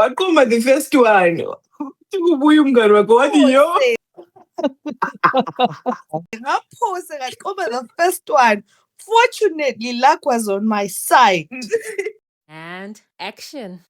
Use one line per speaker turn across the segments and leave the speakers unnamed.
Waqoma the first one. Tikubuya umngani wakho wathi yo.
Ngaphosa ngaqoma the first one. Fortunately, luck was on my side.
And action.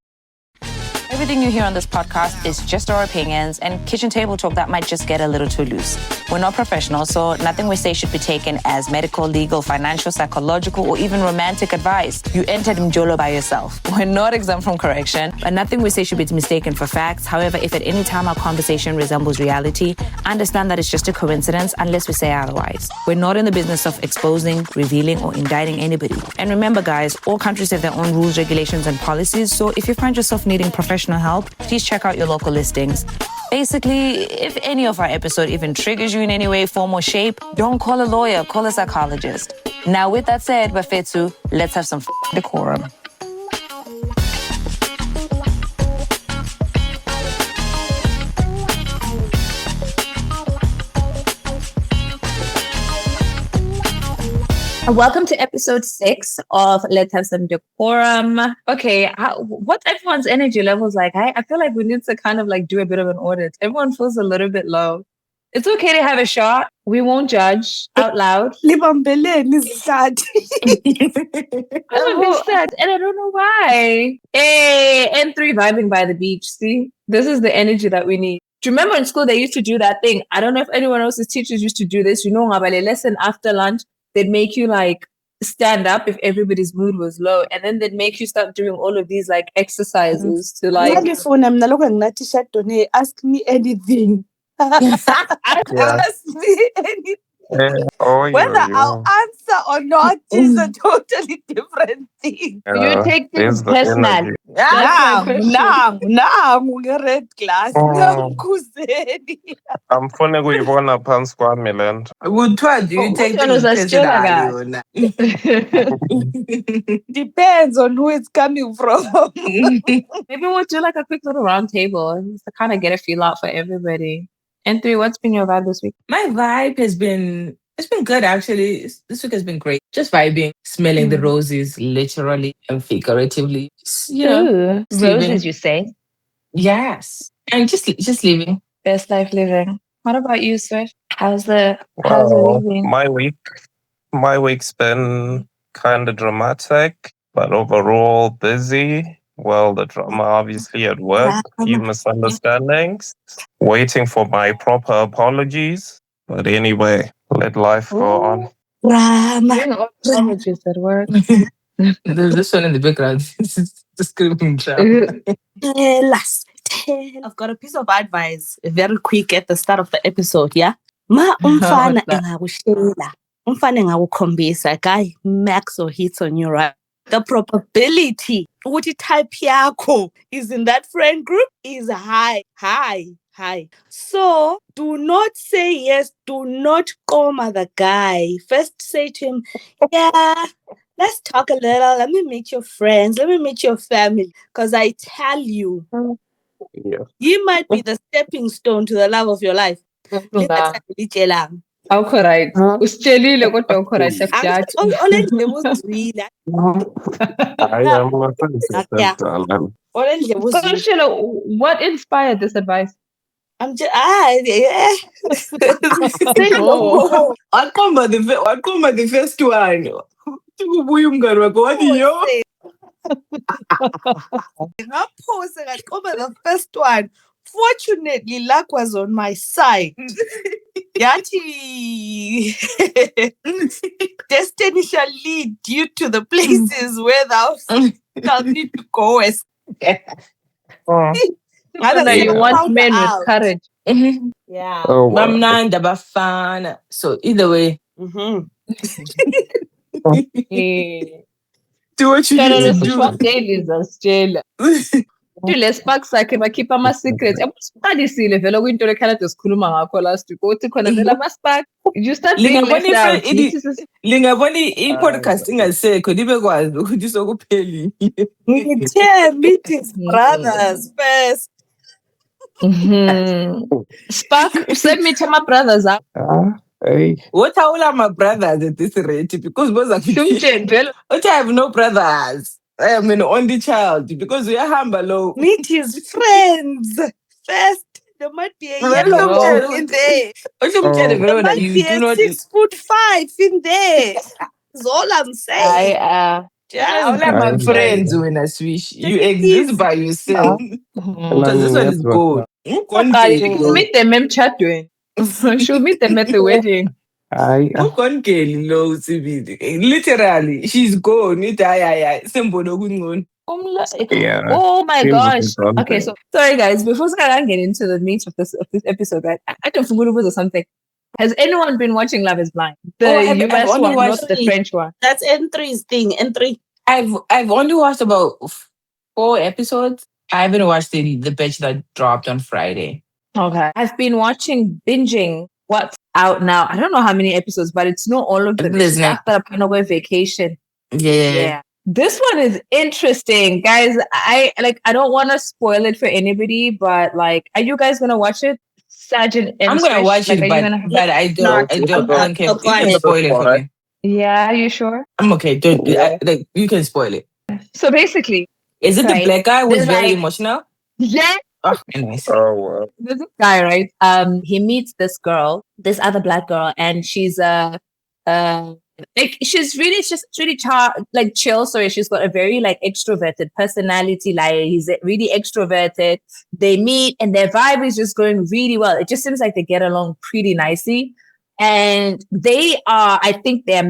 Everything you hear on this podcast is just our opinions and kitchen table talk that might just get a little too loose. We're not professionals, so nothing we say should be taken as medical, legal, financial, psychological, or even romantic advice. You entered Mjolo by yourself. We're not exempt from correction, but nothing we say should be mistaken for facts. However, if at any time our conversation resembles reality, understand that it's just a coincidence unless we say otherwise. We're not in the business of exposing, revealing, or indicting anybody. And remember, guys, all countries have their own rules, regulations, and policies, so if you find yourself needing professional help, please check out your local listings. Basically, if any of our episode even triggers you in any way, form, or shape, don't call a lawyer, call a psychologist. Now, with that said, Bafetsu, let's have some decorum.
Welcome to episode 6 of Let's Have Some Decorum. Okay, what's everyone's energy levels like? I feel like we need to kind of like do a bit of an audit. Everyone feels a little bit low. It's okay to have a shot. We won't judge out loud.
Libambeleni is sad.
I'm sad, and I don't know why. Hey, N3 vibing by the beach. See, this is the energy that we need. Do you remember in school they used to do that thing? I don't know if anyone else's teachers used to do this. You know, ngabale lesson after lunch, they'd make you like stand up if everybody's mood was low, and then they'd make you start doing all of these like exercises to like.
Ask me anything. Ask me anything. Whether I'll answer or not is a totally different thing.
You take things personal.
Red glass.
I'm funny kuyibona phansi kwami le nto.
Kuthiwa do you take things personally?
Depends on who it's coming from.
Maybe we'll do like a quick little round table to kind of get a feel out for everybody. N3, what's been your vibe this week?
My vibe has been, it's been good actually. This week has been great. Just vibing, smelling the roses, literally and figuratively.
You know, roses, you say?
Yes. And just living.
Best life living. What about you, Swift? How's the week been?
My week's been kind of dramatic, but overall busy. Well, the drama obviously at work, few misunderstandings, waiting for my proper apologies. But anyway, let life go on.
Drama. Apologies at work.
There's this one in the background. It's screaming drama.
I've got a piece of advice, very quick at the start of the episode, yeah? Ma umfana engakushela. Umfana engakukhombisa, guy, max or hits on you, right? The probability ukuthi type yakho is in that friend group is high. So do not say yes, do not coma the guy. First say to him, yeah, let's talk a little. Let me meet your friends. Let me meet your family. Because I tell you, you might be the stepping stone to the love of your life.
How correct? Usitshelile kodwa ucorrect akujaji. What inspired this advice?
I'm just
Waqoma the first one. Tikubuya umngani wakho wathi yo.
Ngaphosa ngaqoma the first one. Fortunately, luck was on my side. Yati, destiny shall lead you to the places where thou shalt need to go.
You want men with courage.
Yeah.
Bamnanda bafana. So either way.
Mm-hmm.
Do what you need to do.
Le sparks sakhe bakhipha ama-secrets. Uqalisile vele kuyinto lekhalade sikhuluma ngakho last week. Uthi khona vele ama-spark. You start being left out.
Lingabona i-podcast ingasekho libekwazi ukuthi sokuphelile.
Meet his brothers first.
Spark, send me to my brothers up.
Hey.
What are all my brothers at this rate? Because both are I have no brothers. I am an only child because we are humble. Low.
Meet his friends first. There might be a
Well,
yellow
look
dog
at
in
it.
there.
Oh,
There
That
might
you
be
do
a
not.
6'5" in there. That's all I'm saying.
I
Ciao.
will have
I
my friends
know.
when I swish.
Take
You
it
exist
easy.
by yourself.
Like,
Because this one is
network.
gold.
She'll meet them in chat doing. She'll meet them at the wedding.
I
Literally, she's gone. Symbol of
yeah.
Oh my
Seems like
gosh. Okay,
something.
so sorry guys, before I get into the meat of this episode, right? I don't forget about something. Has anyone been watching Love is Blind?
Oh,
The
I've
US
only
one, not
watched.
the French one.
That's N3's thing. N3.
I've only watched about 4 episodes. I haven't watched the batch that dropped on Friday.
Okay. I've been watching binging what's out now. I don't know how many episodes, but it's not all of them. It's
There's
just
no,
after a Panago vacation.
yeah.
Yeah. This one is interesting, guys. I don't want to spoil it for anybody, but like, are you guys gonna watch it? Sergeant M.
I'm gonna
Swish?
watch
Like,
it,
are you
but
gonna?
I don't,
Not.
I
I'm
don't care.
so
You can
quiet.
spoil it for me.
Yeah, are you sure?
I'm okay. Don't like you can spoil it.
So basically,
Is it the
right?
black guy who's
There's
very
like,
emotional?
yeah,
Oh, anyways.
Oh wow.
there's this guy, right? He meets this girl, this other black girl, and she's like she's really like chill. Sorry, she's got a very like extroverted personality. Like he's really extroverted. They meet and their vibe is just going really well. It just seems like they get along pretty nicely. And they are, I think they're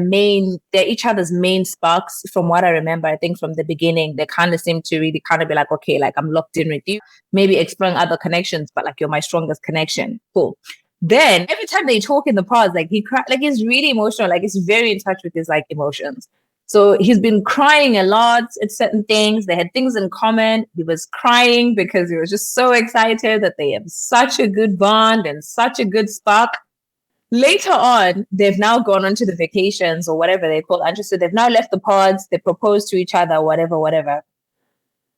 each other's main sparks from what I remember. I think from the beginning, they kind of seem to really kind of be like, okay, like I'm locked in with you, maybe exploring other connections, but like you're my strongest connection. Cool. Then every time they talk in the pause, like he cry, like he's really emotional, like he's very in touch with his like emotions. So he's been crying a lot at certain things. They had things in common. He was crying because he was just so excited that they have such a good bond and such a good spark. Later on, they've now gone on to the vacations or whatever they call it. So they've now left the pods, they propose to each other, whatever.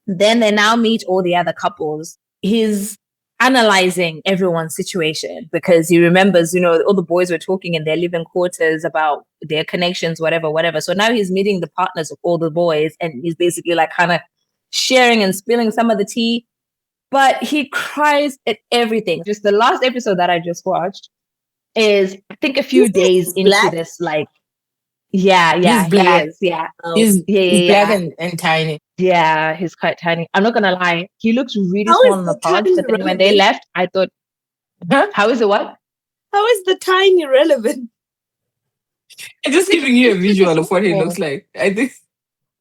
Then they now meet all the other couples. He's analyzing everyone's situation because he remembers, all the boys were talking in their living quarters about their connections, whatever. So now he's meeting the partners of all the boys and he's basically like kind of sharing and spilling some of the tea. But he cries at everything. Just the last episode that I just watched is, I think, a few days into
black?
this, like, yeah,
He's black.
he is, yeah.
He's black
Yeah.
and tiny.
Yeah, he's quite tiny. I'm not gonna lie. He looks really
How
small
is
in the
the
pods,
tiny
but then when they
relevant?
left, I thought,
Huh?
how is it what?
How is the tiny relevant?
I'm just giving you a visual of what he looks like. I think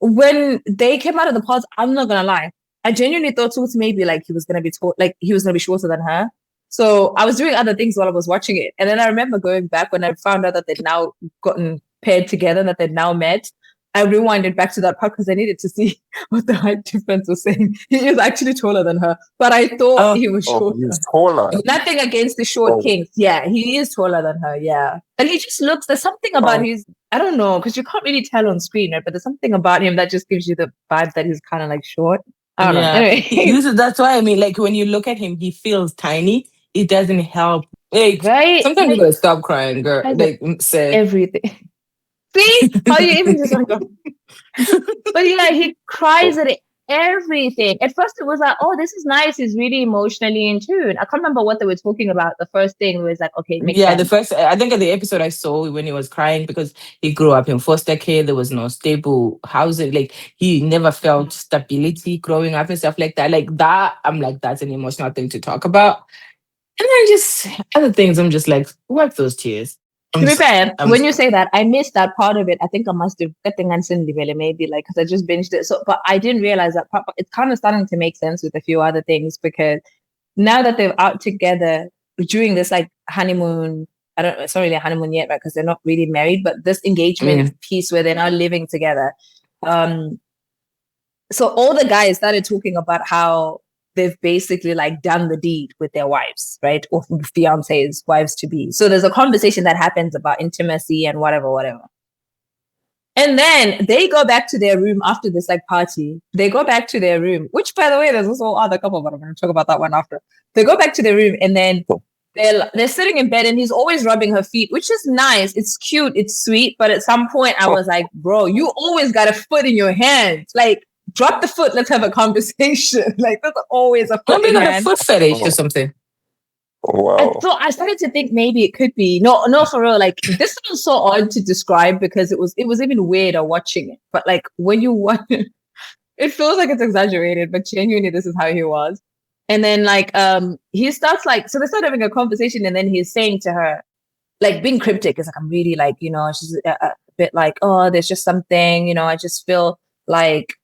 When they came out of the pods, I'm not gonna lie. I genuinely thought Toots maybe like he was gonna be tall, like he was gonna be shorter than her. So I was doing other things while I was watching it. And then I remember going back when I found out that they'd now gotten paired together, that they'd now met. I rewinded back to that part because I needed to see what the height difference was saying. He is actually taller than her, but I thought he was
Oh,
shorter.
he's taller.
Nothing against the short
Oh.
kings. Yeah, he is taller than her. Yeah. And he just looks, there's something about
Oh.
his, I don't know, because you can't really tell on screen, right? But there's something about him that just gives you the vibe that he's kind of like short. I don't know. Anyway.
That's why I mean, like when you look at him, he feels tiny. It doesn't help. Like
Right?
sometimes you gotta stop crying, girl.
Has
Like say
everything. See how you even just want to go. But yeah, he cries at everything. At first, it was like, oh, this is nice. He's really emotionally in tune. I can't remember what they were talking about. The first thing was like, okay, it makes sense.
the first I think the episode I saw when he was crying because he grew up in foster care. There was no stable housing. Like he never felt stability growing up and stuff like that. Like that, I'm like, that's an emotional thing to talk about. And then just other things, I'm just like, wipe those tears.
To be fair, when you say that, I missed that part of it. I think I must have maybe like because I just binged it. So, but I didn't realize that part. But it's kind of starting to make sense with a few other things because now that they're out together during this like honeymoon, it's not really a honeymoon yet, right? Because they're not really married, but this engagement piece where they're now living together. So all the guys started talking about how they've basically like done the deed with their wives, right? Or fiancés, wives to be. So there's a conversation that happens about intimacy and whatever. And then they go back to their room after this like party. They go back to their room, which by the way, there's also other couple, but I'm going to talk about that one after. They go back to their room and then they're sitting in bed and he's always rubbing her feet, which is nice. It's cute. It's sweet. But at some point I was like, bro, you always got a foot in your hand. Like, drop the foot, let's have a conversation. Like, that's always a foot
Maybe
in
got a
hand.
foot fetish or something.
Wow.
And so I started to think maybe it could be no, for real. Like, this sounds so odd to describe because it was even weirder watching it. But like when you watch it, it feels like it's exaggerated, but genuinely this is how he was. And then like he starts like, so they start having a conversation, and then he's saying to her, like, being cryptic, is like, I'm really like, you know, she's a bit like, oh, there's just something, you know, I just feel like,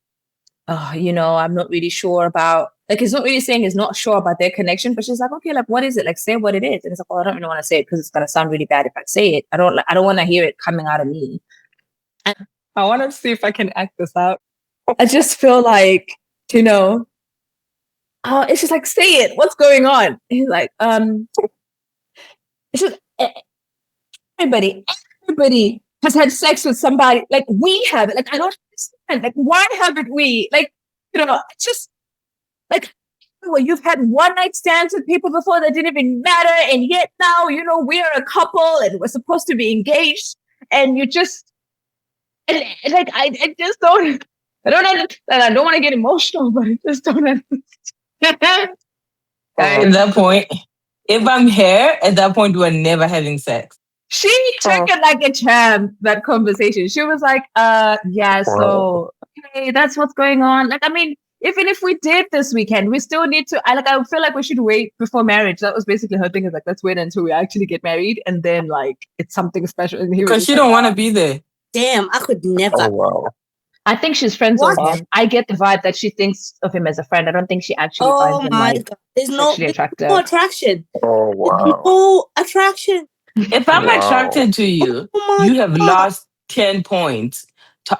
you know, I'm not really sure about, like, he's not really saying he's not sure about their connection, but she's like, okay, like, what is it? Like, say what it is. And it's like, oh, I don't really want to say it because it's gonna sound really bad if I say it. I don't want to hear it coming out of me. And I want to see if I can act this out. I just feel like, you know, it's just like, say it. What's going on? And he's like, it's just everybody has had sex with somebody. Like, we have it. Like, I don't understand. Like, why haven't we? Like, you know, it's just like, well, you've had one night stands with people before that didn't even matter, and yet now, you know, we're a couple and we're supposed to be engaged, and you just, and like, I just don't, I don't understand. I don't want to get emotional, but I just don't understand.
At that point, if I'm here, at that point, we're never having sex.
She took it like a champ, that conversation. She was like, yeah, so, okay, that's what's going on. Like, I mean, even if we did this weekend, we still need to, I feel like we should wait before marriage. That was basically her thing, is like, let's wait until we actually get married, and then like, it's something special.
Because she don't want to be there.
Damn, I could never.
Oh, wow.
I think she's friends with him. I get the vibe that she thinks of him as a friend. I don't think she actually finds him like
God. There's no
attractive.
no attraction.
Oh, wow.
No attraction.
If I'm attracted to you, you have lost 10 points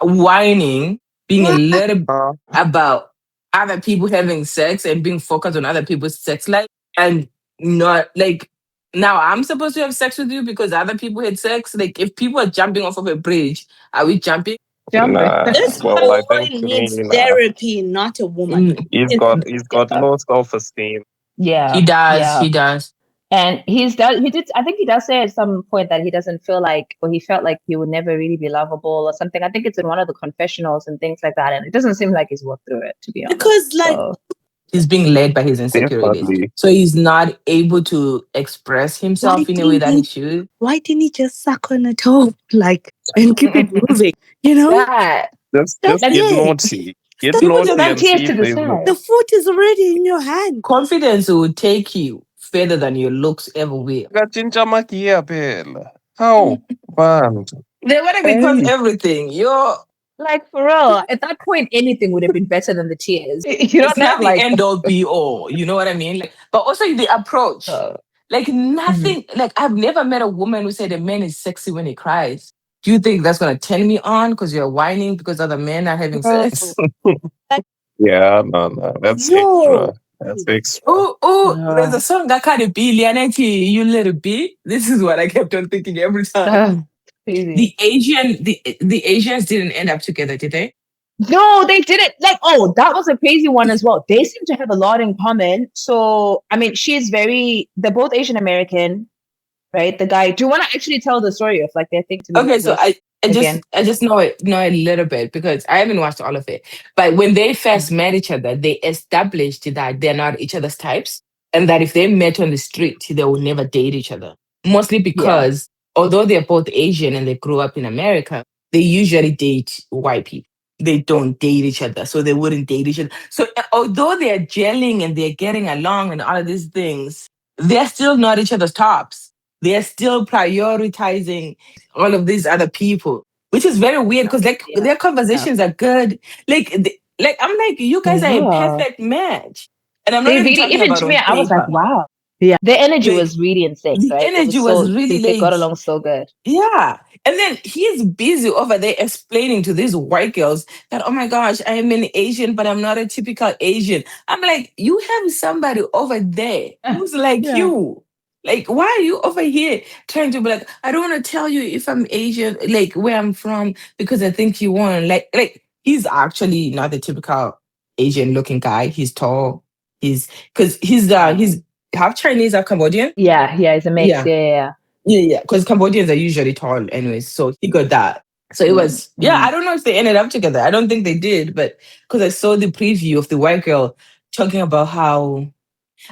whining, being a little about other people having sex and being focused on other people's sex life, and not like, now I'm supposed to have sex with you because other people had sex. Like, if people are jumping off of a bridge, are we jumping?
Nah,
This
well, I
boy
think to
needs
me,
therapy, not a woman.
he's got low self-esteem.
Yeah,
He does.
yeah.
He does.
And he did. I think he does say at some point that he doesn't feel like, or he felt like he would never really be lovable or something. I think it's in one of the confessionals and things like that. And it doesn't seem like he's worked through it, to be honest.
Because, like,
So,
He's being led by his insecurities.
Definitely.
So he's not able to express himself in a way that he should.
why didn't he just suck on a toe, like, and keep it moving? You know,
that,
Just
That's
get
it.
naughty. Get
Stop
naughty
that
and
tears
see
to
if
the
there's
side.
the foot is already in your hand.
Confidence will take you further than your looks ever will.
Gachinja makia phela. How? Band.
They want to become everything. You're
like, for real, at that point, anything would have been better than the tears. You
it's
don't
not
have
the
like,
end all be all. You know what I mean? Like, but also the approach. Like, nothing. Like, I've never met a woman who said a man is sexy when he cries. Do you think that's gonna turn me on because you're whining because other men are having sex?
Yeah, no. That's extra. That's extra.
Oh, there's a song that kind of be Lianeti, you little bit. This is what I kept on thinking every time.
crazy.
The Asians didn't end up together, did they?
No, they didn't. Like, oh, that was a crazy one as well. They seem to have a lot in common. So, I mean, they're both Asian American, right? The guy, do you want to actually tell the story of like their thing to me?
Okay, so I just know it a little bit because I haven't watched all of it. But when they first met each other, they established that they're not each other's types, and that if they met on the street, they will never date each other. Mostly because although they're both Asian and they grew up in America, they usually date white people. They don't date each other, so they wouldn't date each other. So although they're gelling and they're getting along and all of these things, they're still not each other's tops. They're still prioritizing all of these other people, which is very weird because their conversations are good. Like I'm like, you guys are a perfect match, and I'm not
They
even
really,
talking
even
about
to me,
on
I was like,
paper.
wow. Yeah, their energy
Like,
was really insane,
the
right?
energy was really
they got
like-
along so good.
Yeah. And then he's busy over there explaining to these white girls that, oh my gosh, I am an Asian, but I'm not a typical Asian. I'm like, you have somebody over there who's like you. Like, why are you over here trying to be like, I don't want to tell you if I'm Asian, like where I'm from, because I think you want. Like he's actually not the typical Asian looking guy. He's tall. He's half Chinese, half Cambodian.
Yeah, he's a mix. Yeah.
Yeah, because Cambodians are usually tall anyways. So he got that. So it was, yeah, I don't know if they ended up together. I don't think they did, but because I saw the preview of the white girl talking about how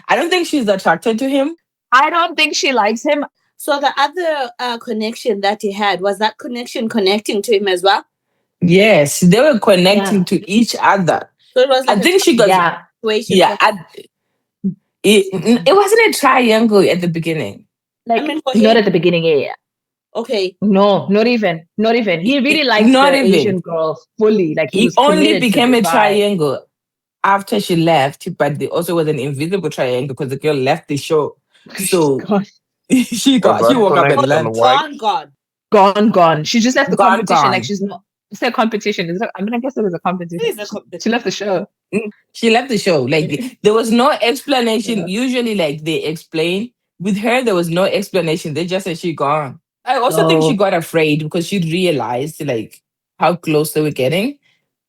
I don't think she's attracted to him.
I don't think she likes him.
So the other connection that he had, was that connection connecting to him as well?
Yes, they were connecting to each other.
So it was like
I think she got,
situation.
yeah, it wasn't a triangle at the beginning.
Like,
I mean, for
not
him.
at the beginning, yeah.
Okay.
No, not even. He really liked
Not
the
even.
Asian girl fully. Like he
It
was
only
committed
became
to
a
the vibe.
triangle after she left, but there also was an invisible triangle because the girl left the show. So she
Was that
woke up and
connection
left.
white?
Gone. She just left the competition. Like
Gone.
she's not. It's a competition. I mean, I guess it was a competition. She left the show.
She left the show. Like there was no explanation. Usually, like they explain. With her, there was no explanation. They just said she gone. I also think she got afraid because she realized like how close they were getting.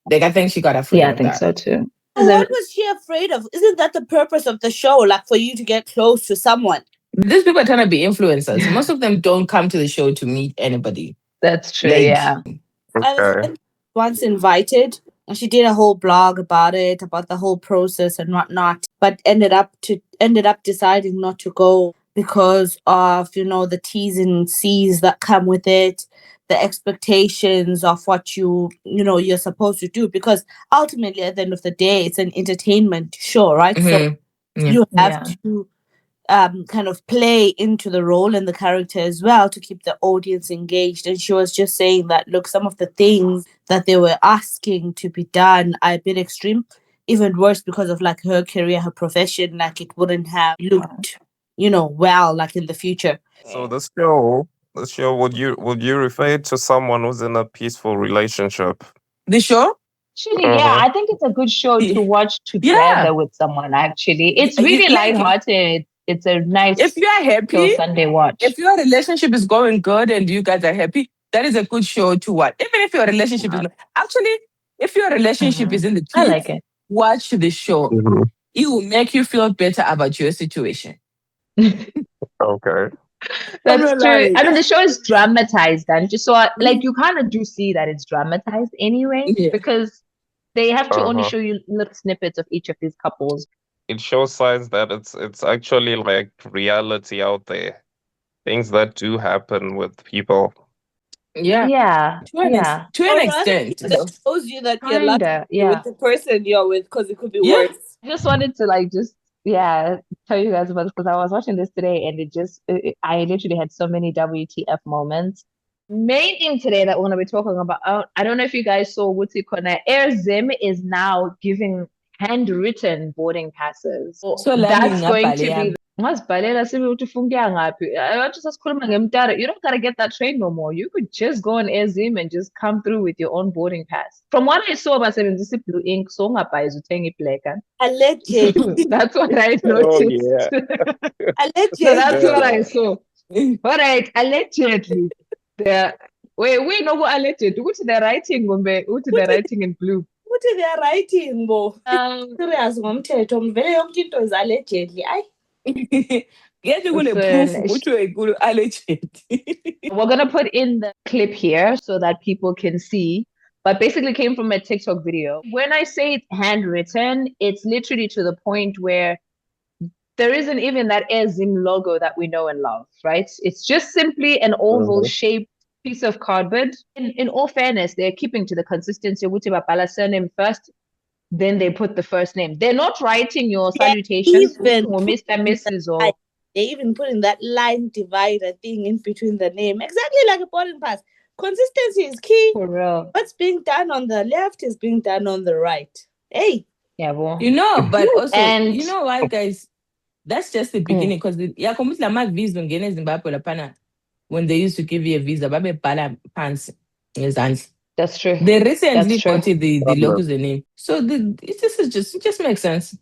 Like I think she got afraid.
Yeah, I think so too.
What was she afraid of? Isn't that the purpose of the show? Like for you to get close to someone?
These people are trying to be influencers. Most of them don't come to the show to meet anybody.
That's true.
Like,
yeah.
Okay.
Once invited, and she did a whole blog about it, about the whole process and whatnot, but ended up deciding not to go because of the T's and C's that come with it, the expectations of what you're supposed to do. Because ultimately, at the end of the day, it's an entertainment show, right? So you have to kind of play into the role and the character as well to keep the audience engaged. And she was just saying that, look, some of the things that they were asking to be done are a bit extreme, even worse because of like her career, her profession, like it wouldn't have looked, well, like in the future.
So this show, would you refer it to someone who's in a peaceful relationship?
the show?
Actually, yeah, I think it's a good show to watch together with someone. Actually, it's really lighthearted. It's a nice.
If you are happy,
Sunday watch.
If your relationship is going good and you guys are happy, that is a good show to watch. Even if your relationship is not, actually, if your relationship is in the
I like it.
Watch the show. It will make you feel better about your situation.
Okay.
That's true. I mean, the show is dramatized, and just so like you kind of do see that it's dramatized anyway, because they have to only show you little snippets of each of these couples.
It shows signs that it's actually like reality out there, things that do happen with people.
Yeah.
To an extent.
It shows you that you're lucky with the person you're with, because it could be worse.
I just wanted to tell you guys about this because I was watching this today and I literally had so many WTF moments. Main thing today that we're going to be talking about, I don't know if you guys saw Wuti Kona, AirZim is now giving handwritten boarding passes.
So
that's going to be Masibhalela sibe ukuthi ufuna ngaphi. Abathi sasikhuluma ngemtara, you don't gotta get that train no more. You could just go on AirZim and just come through with your own boarding pass. From what I saw, basebenzisa blue ink, so ungabhayiza uthenga iblack.
Allegedly.
That's what I noticed.
Allegedly.
So that's what I saw. All right, allegedly. Wait, no, alleged. What's the writing? What's the writing in blue?
What are they writing, Bo? Serious ngomthetho mvele yonke into is allegedly.
We're gonna put in the clip here so that people can see. But basically came from a TikTok video. When I say it's handwritten, it's literally to the point where there isn't even that AirZim logo that we know and love, right? It's just simply an oval shaped piece of cardboard. In all fairness, they're keeping to the consistency of Bapala surname first, then they put the first name. They're not writing your salutations or Mr. Mrs. or
they even putting that line divider thing in between the name, exactly like a boarding pass. Consistency is key.
For real.
What's being done on the left is being done on the right. Hey.
Yeah, well.
But also, you know what, guys? That's just the beginning, because visa Zimbabwe when they used to give you a visa,
that's true.
They recently got the logos and name. So it just makes sense.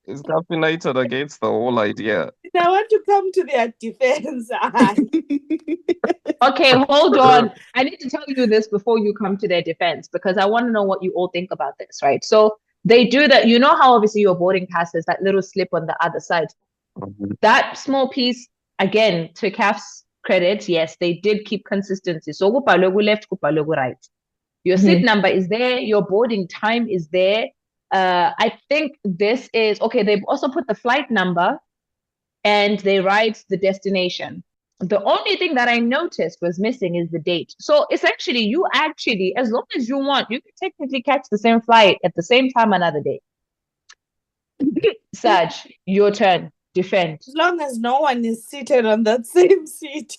It's caffeinated against the whole idea.
I want to come to their defense.
Okay, hold on. I need to tell you this before you come to their defense, because I want to know what you all think about this, right? So they do that. You know how obviously your boarding pass is that little slip on the other side. That small piece, again, to Kaf's credit, yes, they did keep consistency. So kubhalwe left, kubhalwe right. Your seat number is there, your boarding time is there. I think this is okay. They've also put the flight number and they write the destination. The only thing that I noticed was missing is the date. So essentially, you actually, as long as you want, you can technically catch the same flight at the same time another day. Saj, your turn. Defend.
As long as no one is seated on that same seat.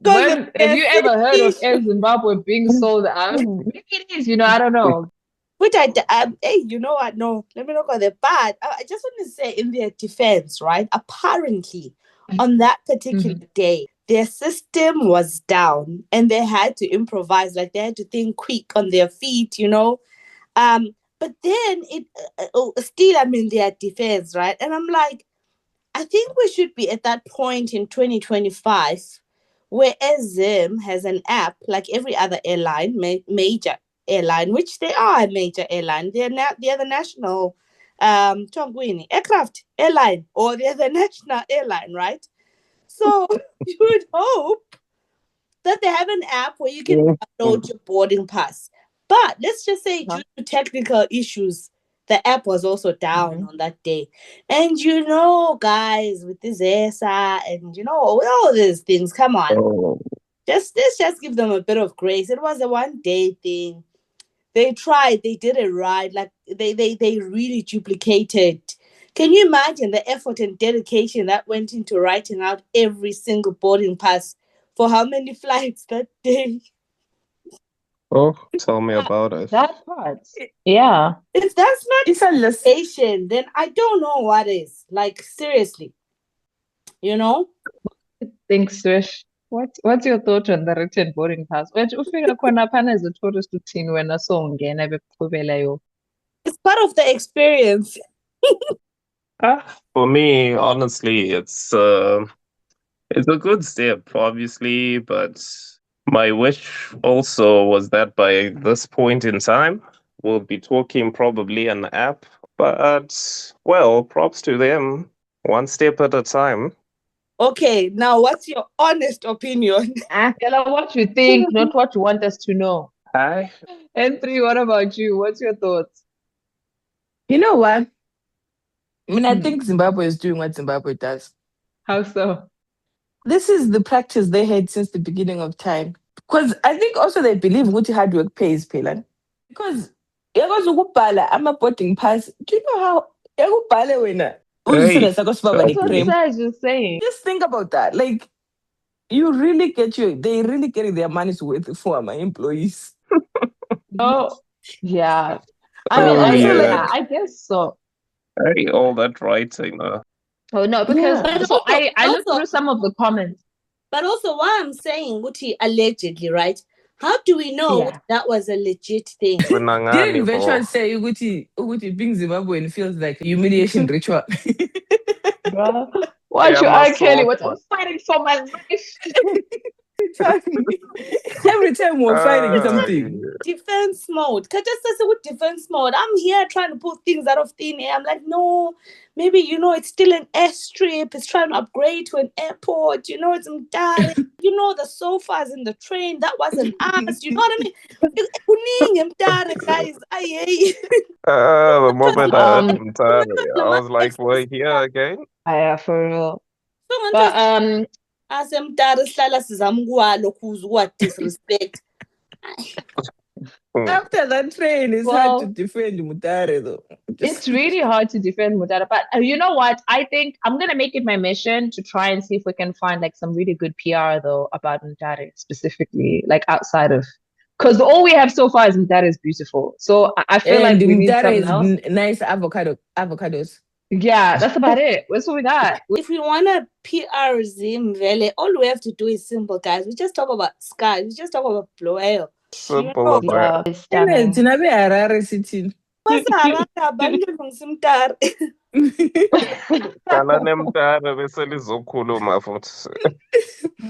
When have you ever heard of Air Zimbabwe being sold out? Maybe it is, I don't know.
Which hey, you know what? No, let me not go there. But I just want to say, in their defense, right? Apparently, on that particular day, their system was down and they had to improvise, like they had to think quick on their feet, But then it still, I'm in their defense, right? And I'm like, I think we should be at that point in 2025 where Zim has an app like every other airline, major airline, which they are a major airline. They're the national Tongwini aircraft airline, or they're the national airline, right? So you would hope that they have an app where you can upload your boarding pass. But let's just say due to technical issues, the app was also down on that day. And guys, with this ESA and all these things, come on. Let's just give them a bit of grace. It was a 1 day thing. They tried, they did it right. Like they really duplicated. Can you imagine the effort and dedication that went into writing out every single boarding pass for how many flights that day?
Oh, tell me about it.
That part. Yeah.
If that's not dedication, then I don't know what is. Like, seriously.
Thanks, Swish. What's your thought on the written boarding pass? Ufika khona phana as a tourist uthini wena sowungena beqhubela yo.
It's part of the experience.
For me, honestly, it's a good step, obviously, but my wish also was that by this point in time, we'll be talking probably an app. But, well, props to them. One step at a time.
Okay, now what's your honest opinion?
Tell us what you think, not what you want us to know.
Hi.
N3, what about you? What's your thoughts?
You know what? I think Zimbabwe is doing what Zimbabwe does.
How so?
This is the practice they had since the beginning of time. Because I think also they believe what hard work pays, Pelan. Because I'm a boarding pass. Do you know how
Hey,
That's what just saying.
Just think about that. Like, they really getting their money's worth for my employees.
Oh, yeah.
I
guess so.
Hey, all that writing.
Oh, no, because I looked through some of the comments.
But also, what I'm saying, Guti, allegedly, right? How do we know that was a legit thing?
Didn't veterans say Uguti being Zimbabwean feels like a humiliation ritual?
Bro, what you are, Kelly? What I'm fighting for my life.
Every time we're fighting something.
Defense mode. Just with defense mode. I'm here trying to pull things out of thin air. I'm like, no, maybe it's still an airstrip. It's trying to upgrade to an airport. It's Mtare. The sofas in the train. That wasn't us. You know what I mean? Mtare, guys.
The moment I heard Mtare, I was like, we're here again?
Yeah, for real. But
asemtare sihlala sizama ukuwa disrespect.
After that train, it's hard to defend Mutare though.
It's really hard to defend Mutare. But you know what? I think I'm gonna make it my mission to try and see if we can find like some really good PR though about Mutare specifically, like outside of, because all we have so far is Mutare is beautiful. So I feel like we need something else.
Nice avocados.
Yeah, that's about it. What's we got?
If we want to PR Zim Valley, all we have to do is simple, guys. We just talk about Sky. We just talk about Blue Ale.
Simple.
Tinabe Harare City.
What's Harare? Abandon Simtar.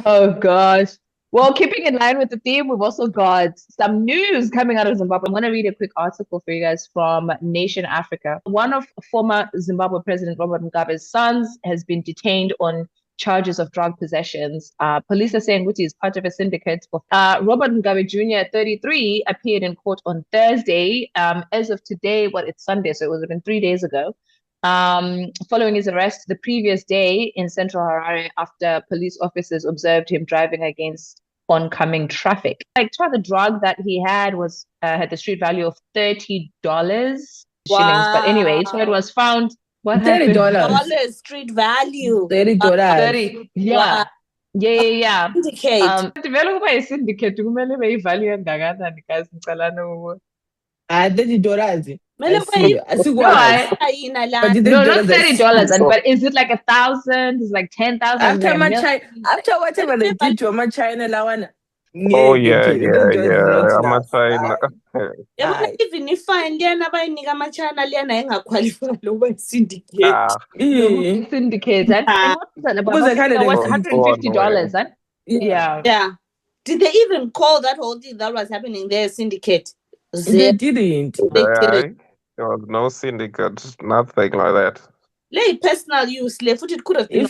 Oh gosh. Well, keeping in line with the theme, we've also got some news coming out of Zimbabwe. I'm going to read a quick article for you guys from Nation Africa. One of former Zimbabwe President Robert Mugabe's sons has been detained on charges of drug possessions. Police are saying Wuti is part of a syndicate. Robert Mugabe Jr., 33, appeared in court on Thursday. As of today, it's Sunday, so it was been 3 days ago. Following his arrest the previous day in central Harare after police officers observed him driving against oncoming traffic. Like, the drug that he had was had the street value of $30 shillings. But anyway, so it was found. What happened?
$30 street value.
$30.
30. Yeah.
Wow.
Yeah.
Syndicate.
Vele kuba yi-syndicate kumele beyivalue kangakanani guys ngicela ukubuza.
$30.
Mele
I see. I see
No,
why. But the
no, not
$30 is-
$30, but is it like 1,000? Is like 10,000?
after my
Like
after whatever they did to my China lawana.
Oh yeah. I'm a China.
Yabona even ifine liyana bayinika amachina liyana engaqualify lokuba yi-syndicate.
Yeah.
syndicate. And what was that about?
Was kind of
What,
the-
$150? Huh?
Yeah.
Yeah. Did they even call that whole thing that was happening there syndicate?
They didn't.
They
There was no syndicate, nothing like that.
Lay personal use, left it could have been.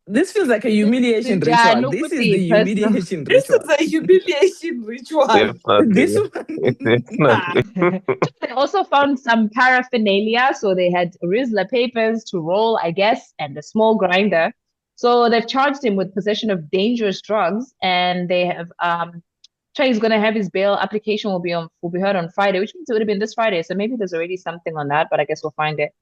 This feels like a humiliation
Yeah,
ritual.
no,
This is
Kuti,
the humiliation
This
ritual.
is a humiliation ritual.
Definitely.
This one.
Definitely.
They also found some paraphernalia. So they had Rizla papers to roll, I guess, and a small grinder. So they've charged him with possession of dangerous drugs, and they have Trey's going to have his bail application will be heard on Friday, which means it would have been this Friday. So maybe there's already something on that, but I guess we'll find it.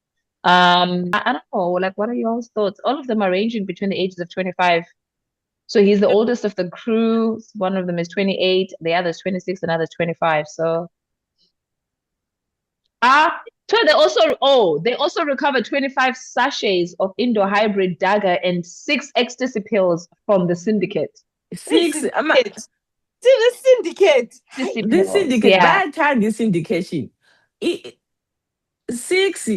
I don't know. Like, what are y'all's thoughts? All of them are ranging between the ages of 25. So he's the oldest of the crew. One of them is 28, the other is 26, another is 25. So they also recovered 25 sachets of Indo hybrid dagger and 6 ecstasy pills from the syndicate.
6.
The syndicate.
This syndicate.
Yeah.
Bad time. This syndication. 6.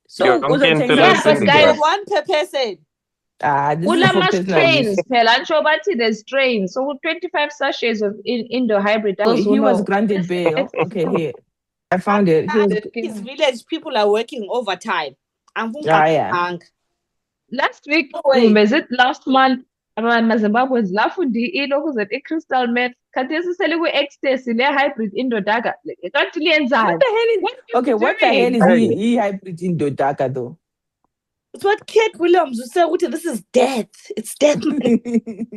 So
You're talking to the
Yeah, but
syndicate.
guys,
one per person.
this is for personal use.
There's strains. So 25 sachets of Indo hybrid
So
dagger.
he was granted bail. Okay, here. I found it.
His village people are working overtime.
Yeah.
Last week,
Wait.
is it last month? Zimbabweans lafundi ilokhu that crystal meth khathesi sele ku-ecstasy le-hybrid Indo dagger. Kanti liyenzani?
What the hell is
Okay,
what the hell is he hybrid Indo dagger though?
It's what Kate Williams would say. This is death. It's death.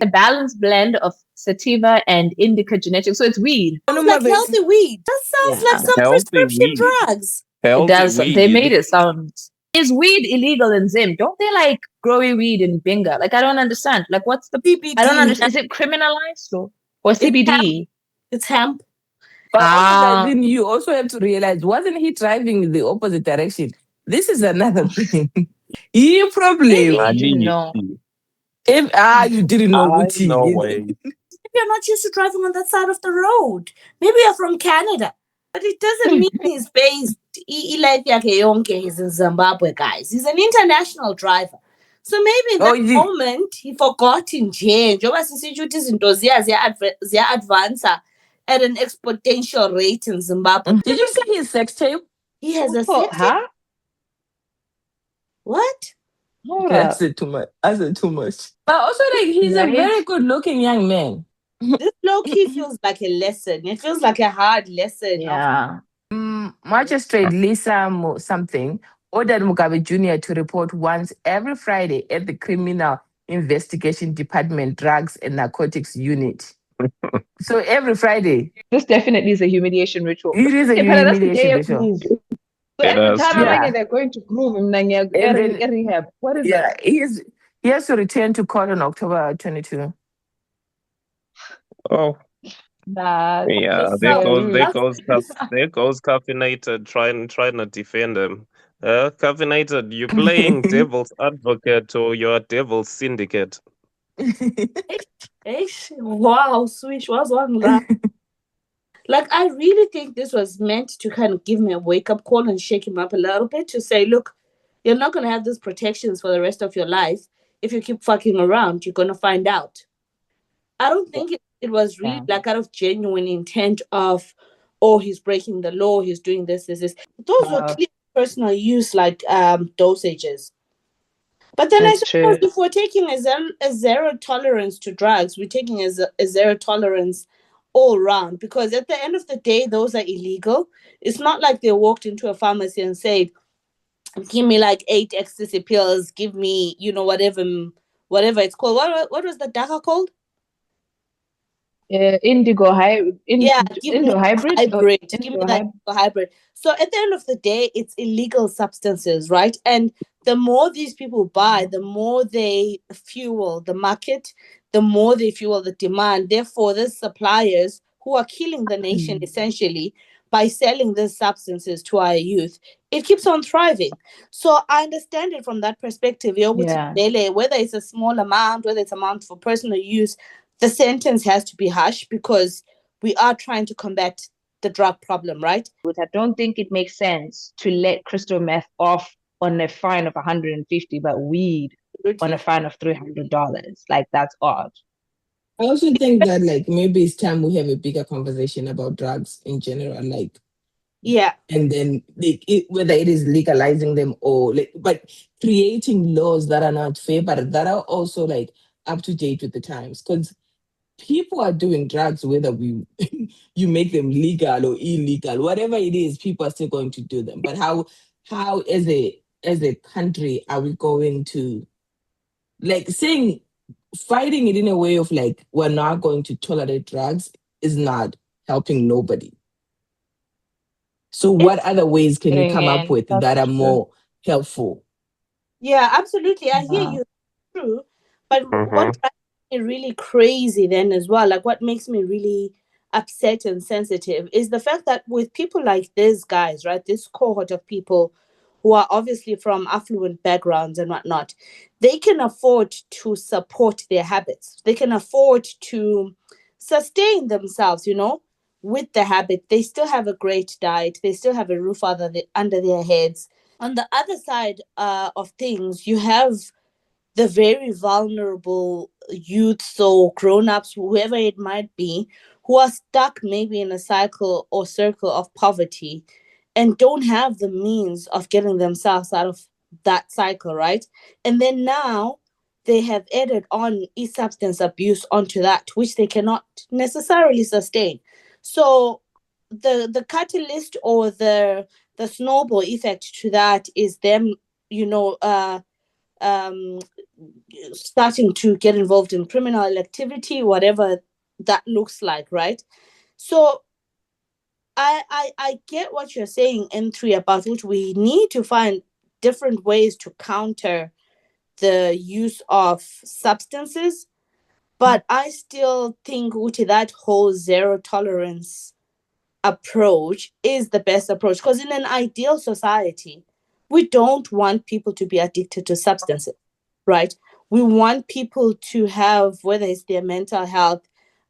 A balanced blend of sativa and indica genetics. So it's weed.
Sounds like healthy weed. That sounds like some
Healthy
prescription
weed.
drugs.
Healthy
It does.
weed.
They made it sound. Is weed illegal in Zim? Don't they like growing weed in Binga? Like, I don't understand. Like, what's the
CBD?
I don't understand. Is it criminalized or CBD?
It's hemp.
But also, then you also have to realize, wasn't he driving in the opposite direction? This is another thing. You probably
didn't know.
If you didn't know what he
No
did.
way.
Maybe you're not used to driving on that side of the road. Maybe you're from Canada. But it doesn't mean he's based. He's in Zimbabwe, guys. He's an international driver. So maybe in that moment, he forgot in change. They advance at an exponential rate in Zimbabwe.
Did you see his sex tape?
He has a sex tape. What?
That's it too much. I said too much. But also, like, he's a very good-looking young man.
This low-key feels like a lesson. It feels like a hard lesson.
Yeah.
Magistrate Lisa something ordered Mugabe Jr. to report once every Friday at the Criminal Investigation Department Drugs and Narcotics Unit. So every Friday.
This definitely is a humiliation ritual.
It is a humiliation ritual.
So every time they're going to groove him, rehab. What is that?
He has to return to court on October 22.
Oh. Yeah, there goes Caffeinated trying to defend him. Caffeinated, you're playing devil's advocate or you're devil's syndicate.
Wow, Swish, what's wrong with that? Like, I really think this was meant to kind of give him a wake-up call and shake him up a little bit to say, look, you're not going to have these protections for the rest of your life. If you keep fucking around, you're going to find out. I don't think it was really like out of genuine intent of, oh, he's breaking the law, he's doing this. Those were clear personal use, like dosages. But then I
That's
suppose
true.
if we're taking a zero tolerance to drugs, we're taking a zero tolerance all round, because at the end of the day, those are illegal. It's not like they walked into a pharmacy and said, give me like 8 ecstasy pills, give me, whatever it's called. What was the DACA called? Yeah, give me
Indo hybrid or
hybrid. Give me
Indo
that
hybrid.
hybrid. So at the end of the day, it's illegal substances, right? And the more these people buy, the more they fuel the market, the more they fuel the demand. Therefore, the suppliers who are killing the nation essentially by selling these substances to our youth, it keeps on thriving. So I understand it from that perspective.
Yeah.
Whether it's a small amount, whether it's amount for personal use, the sentence has to be harsh because we are trying to combat the drug problem, right?
I don't think it makes sense to let crystal meth off on a fine of 150, but weed on a
Absolutely.
fine of $300. Like that's odd.
I also think that like maybe it's time we have a bigger conversation about drugs in general, like,
Yeah.
and then like whether it is legalizing them or like, but creating laws that are not fair, but that are also like up to date with the times. Because people are doing drugs whether we you make them legal or illegal, whatever it is, people are still going to do them. But how as a country are we going to like saying fighting it in a way of like we're not going to tolerate drugs is not helping nobody. So what
It's
other ways can you
Getting
come up
in.
with that
That's
are
true.
more helpful?
Yeah, absolutely. I hear
Yeah.
you. True. But
Mm-hmm.
what drives me really crazy then as well, like what makes me really upset and sensitive is the fact that with people like these guys, right, this cohort of people who are obviously from affluent backgrounds and whatnot, they can afford to support their habits. They can afford to sustain themselves, with the habit. They still have a great diet. They still have a roof under their heads. On the other side of things, you have the very vulnerable youths or grown-ups, whoever it might be, who are stuck maybe in a cycle or circle of poverty and don't have the means of getting themselves out of that cycle, right? And then now they have added on e-substance abuse onto that, which they cannot necessarily sustain. So the catalyst or the snowball effect to that is them, you know, uh um starting to get involved in criminal activity, whatever that looks like, right? So I get what you're saying, N3, about which we need to find different ways to counter the use of substances. But I still think Uti, that whole zero tolerance approach is the best approach, because in an ideal society, we don't want people to be addicted to substances, right? We want people to have, whether it's their mental health,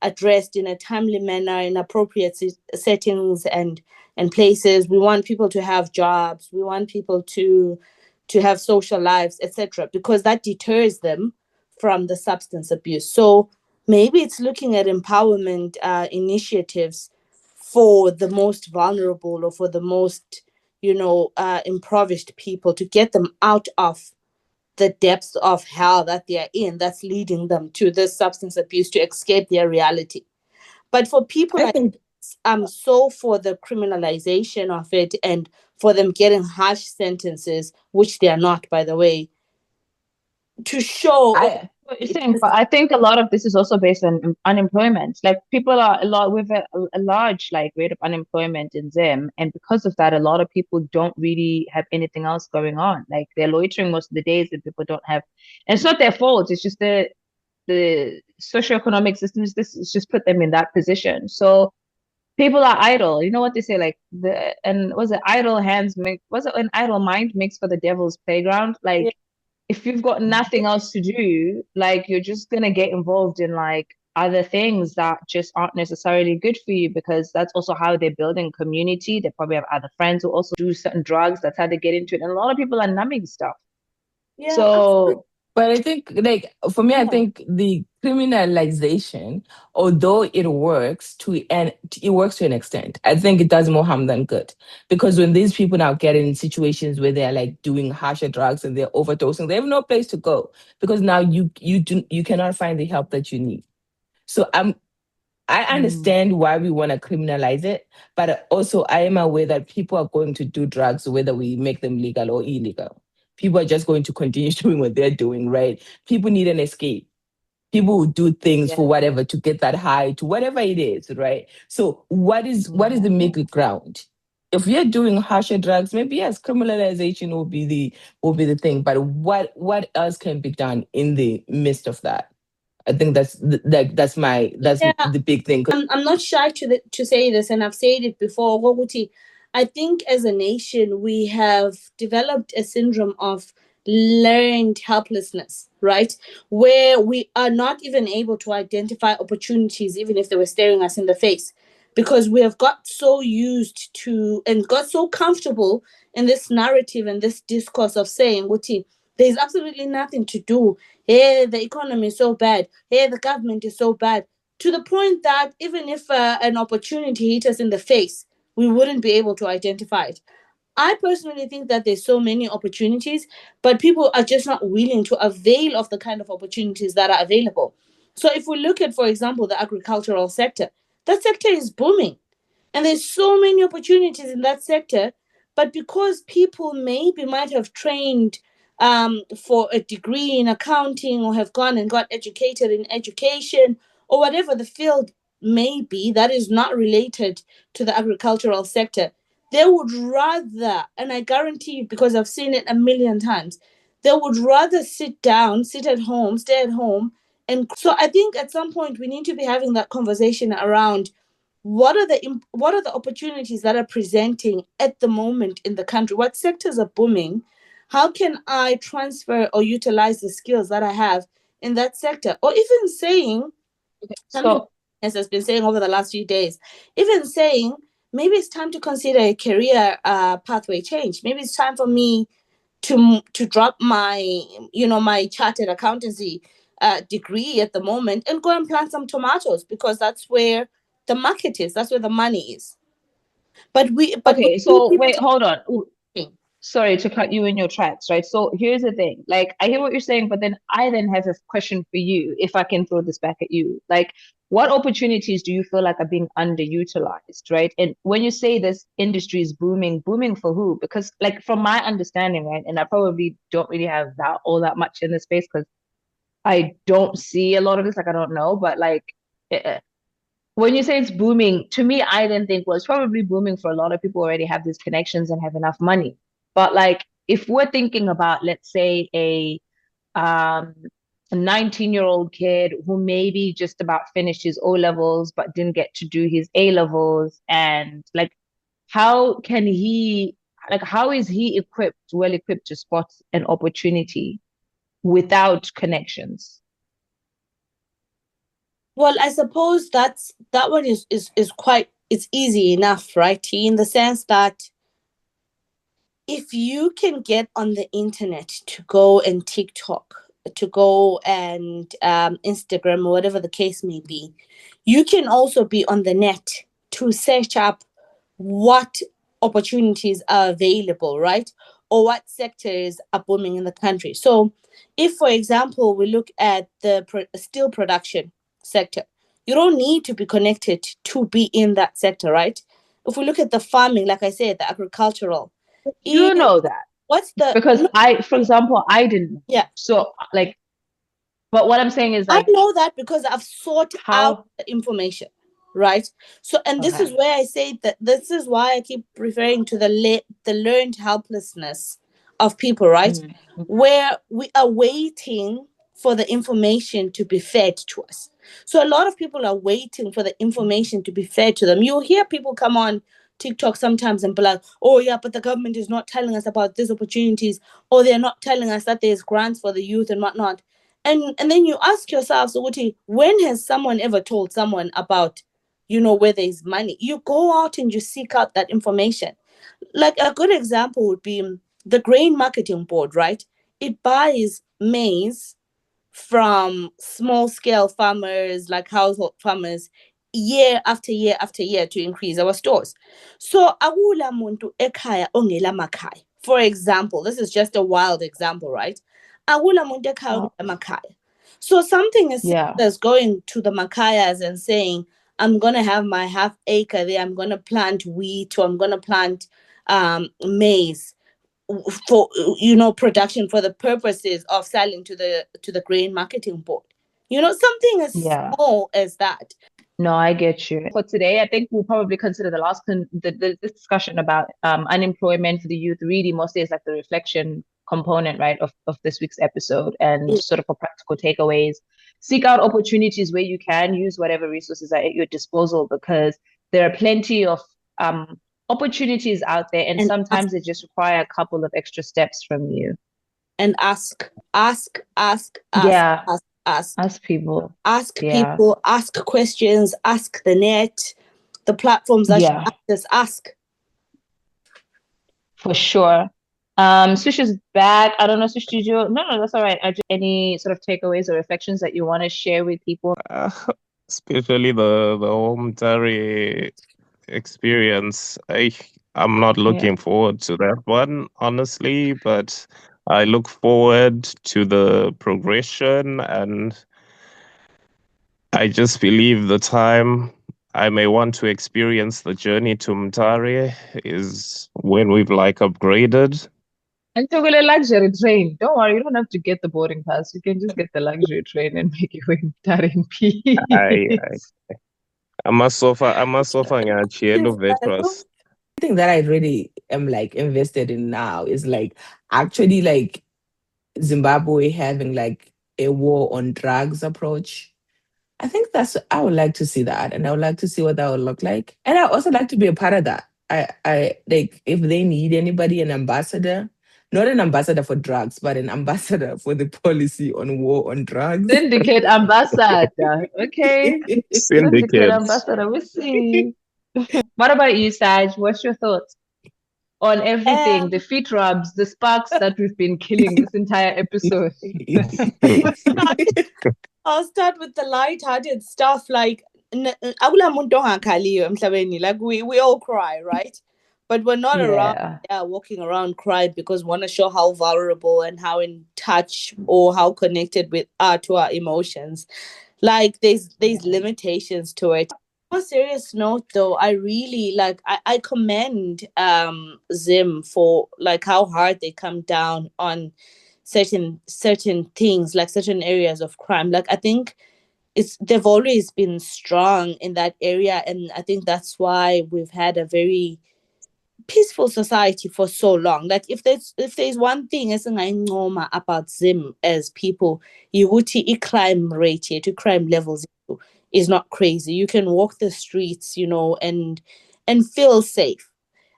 addressed in a timely manner in appropriate settings and places. We want people to have jobs. We want people to have social lives, etc., because that deters them from the substance abuse. So maybe it's looking at empowerment initiatives for the most vulnerable or for the most impoverished people, to get them out of the depths of hell that they are in, that's leading them to this substance abuse, to escape their reality. But for people
I
like
think
this, I'm so for the criminalization of it and for them getting harsh sentences, which they are not, by the way, to show, okay,
I
What you're saying, but I think a lot of this is also based on unemployment. Like people are a lot with a large like rate of unemployment in Zim, and because of that, a lot of people don't really have anything else going on. Like they're loitering most of the days, and people don't have. And it's not their fault. It's just the socioeconomic systems. This has just put them in that position. So people are idle. You know what they say, like was it idle hands make was it an idle mind makes for the devil's playground?
yeah,
Like if you've got nothing else to do, like you're just gonna get involved in like other things that just aren't necessarily good for you because that's also how they're building community. They probably have other friends who also do certain drugs. That's how they get into it. And a lot of people are numbing stuff.
yeah, absolutely.
So
But I think, like, for me, I think the criminalization, although it works it works to an extent. I think it does more harm than good, because when these people now get in situations where they're like doing harsher drugs and they're overdosing, they have no place to go, because now you cannot find the help that you need. So I understand why we want to criminalize it, but also I am aware that people are going to do drugs whether we make them legal or illegal. People are just going to continue doing what they're doing, right? People need an escape. People will do things for whatever, to get that high, to whatever it is, right? So what is the middle ground? If you're doing harsher drugs, maybe yes, criminalization will be the thing. But what else can be done in the midst of that? I think that's
Yeah,
the big thing.
I'm not shy to say this, and I've said it before. Woguti, I think as a nation we have developed a syndrome of learned helplessness, right? Where we are not even able to identify opportunities, even if they were staring us in the face, because we have got so used to and got so comfortable in this narrative and this discourse of saying, Wuti, there's absolutely nothing to do. Hey, the economy is so bad. Hey, the government is so bad, to the point that even if an opportunity hit us in the face, we wouldn't be able to identify it. I personally think that there's so many opportunities, but people are just not willing to avail of the kind of opportunities that are available. So if we look at, for example, the agricultural sector, that sector is booming. And there's so many opportunities in that sector, but because people maybe might have trained for a degree in accounting, or have gone and got educated in education, or whatever the field may be that is not related to the agricultural sector, they would rather, and I guarantee you because I've seen it a million times, they would rather sit down, sit at home, stay at home. And so I think at some point we need to be having that conversation around what are the opportunities that are presenting at the moment in the country, what sectors are booming, how can I transfer or utilize the skills that I have in that sector, or even saying something
So
as has been saying over the last few days, even saying maybe it's time to consider a career pathway change. Maybe it's time for me to drop my chartered accountancy degree at the moment and go and plant some tomatoes, because that's where the market is, that's where the money is. But we
okay,
need
so
people
wait,
to
hold on.
think.
Sorry to cut you in your tracks, right? So here's the thing. Like, I hear what you're saying, but then I then have a question for you, if I can throw this back at you. Like, what opportunities do you feel like are being underutilized, right? And when you say this industry is booming, booming for who? Because, like, from my understanding, right, and I probably don't really have that all that much in the space because I don't see a lot of this, like I don't know, but like when you say it's booming, to me, I then think, well, it's probably booming for a lot of people who already have these connections and have enough money. But like, if we're thinking about, let's say, um, a 19-year-old kid who maybe just about finished his O levels but didn't get to do his A levels, and like, how can he, like, how is he well equipped to spot an opportunity without connections?
Well, I suppose that one is quite, it's easy enough, right, T, in the sense that if you can get on the internet to go and TikTok, to go and Instagram, or whatever the case may be, you can also be on the net to search up what opportunities are available, right? Or what sectors are booming in the country. So, if, for example, we look at the steel production sector, you don't need to be connected to be in that sector, right? If we look at the farming, like I said, the agricultural,
You
is
know that
what's the
because
no,
for example, I didn't know.
yeah,
So like, but what I'm saying is
I
like,
know that because I've sought out
how?
the information, right? So, and this
Okay.
is where I say that this is why I keep referring to the learned helplessness of people, right?
Mhm.
Where we are waiting for the information to be fed to us. So a lot of people are waiting for the information to be fed to them. You'll hear people come on TikTok sometimes and be like, "Oh yeah, but the government is not telling us about these opportunities, or they're not telling us that there's grants for the youth and whatnot." And then you ask yourself, so Uti, when has someone ever told someone about, where there's money? You go out and you seek out that information. Like a good example would be the grain marketing board, right? it buys maize from small scale farmers, like household farmers, year after year after year to increase our stores. So akula muntu ekhaya ongela makhaya. For example, this is just a wild example, right? Akula muntu ekhaya ongela makhaya. So something as simple as going to the Makayas and saying, I'm gonna have my half acre there, I'm gonna plant wheat, or I'm gonna plant maize for production for the purposes of selling to the grain marketing board. Something as small as that.
No, I get you. For today, I think we'll probably consider the last the discussion about unemployment for the youth really mostly as like the reflection component, right, of this week's episode, and sort of for practical takeaways. Seek out opportunities where you can use whatever resources are at your disposal, because there are plenty of opportunities out there, and sometimes they just require a couple of extra steps from you.
And ask
people.
Ask people, ask questions, ask the net, the platforms that just ask.
For sure. Sush is back. I don't know, Sush, did you? No, that's all right. Any sort of takeaways or reflections that you want to share with people?
Especially the home dairy experience. I'm not looking forward to that one, honestly, but I look forward to the progression, and I just believe the time I may want to experience the journey to Mtare is when we've upgraded.
And to go a luxury train. Don't worry, you don't have to get the boarding pass. You can just get the luxury train and make your way to Mtare in peace.
I'm a sofa Chielo Vetras.
The thing that I really am invested in now is actually Zimbabwe having a war on drugs approach. I think I would like to see that, and I would like to see what that would look like. And I also like to be a part of that. I if they need anybody, an ambassador, not an ambassador for drugs, but an ambassador for the policy on war on drugs.
Syndicate ambassador. Okay. Syndicate ambassador. We'll see. What about you, Saj? What's your thoughts on everything? The feet rubs, the sparks that we've been killing this entire episode.
I'll start with the light-hearted stuff like we all cry, right? But we're not around walking around crying because we want to show how vulnerable and how in touch or how connected we are to our emotions. There's limitations to it. On a serious note though, I really I commend Zim for how hard they come down on certain things, certain areas of crime. I think they've always been strong in that area, and I think that's why we've had a very peaceful society for so long. If there's one thing about Zim as people, you would see crime rate here, to crime levels is not crazy. You can walk the streets, and feel safe.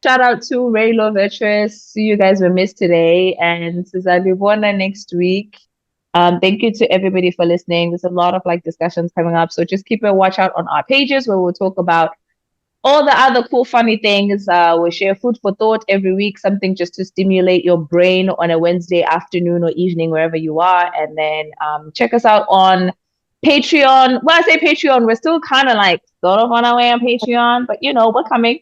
Shout out to Raylo Vetress. See you guys were missed today, and Sizalibona next week. Thank you to everybody for listening. There's a lot of discussions coming up, so just keep a watch out on our pages where we'll talk about all the other cool, funny things. We'll share food for thought every week, something just to stimulate your brain on a Wednesday afternoon or evening, wherever you are. And then check us out on Patreon. When I say Patreon, we're still kind of sort of on our way on Patreon, but we're coming.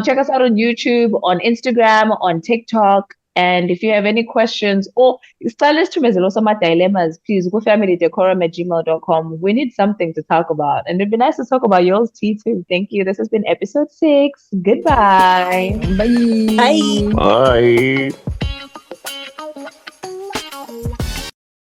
Check us out on YouTube, on Instagram, on TikTok. And if you have any questions or stylus to also my dilemmas, please go familydecorum@gmail.com. We need something to talk about. And it'd be nice to talk about yours too. Thank you. This has been episode 6. Goodbye.
Bye.
Bye.
Bye.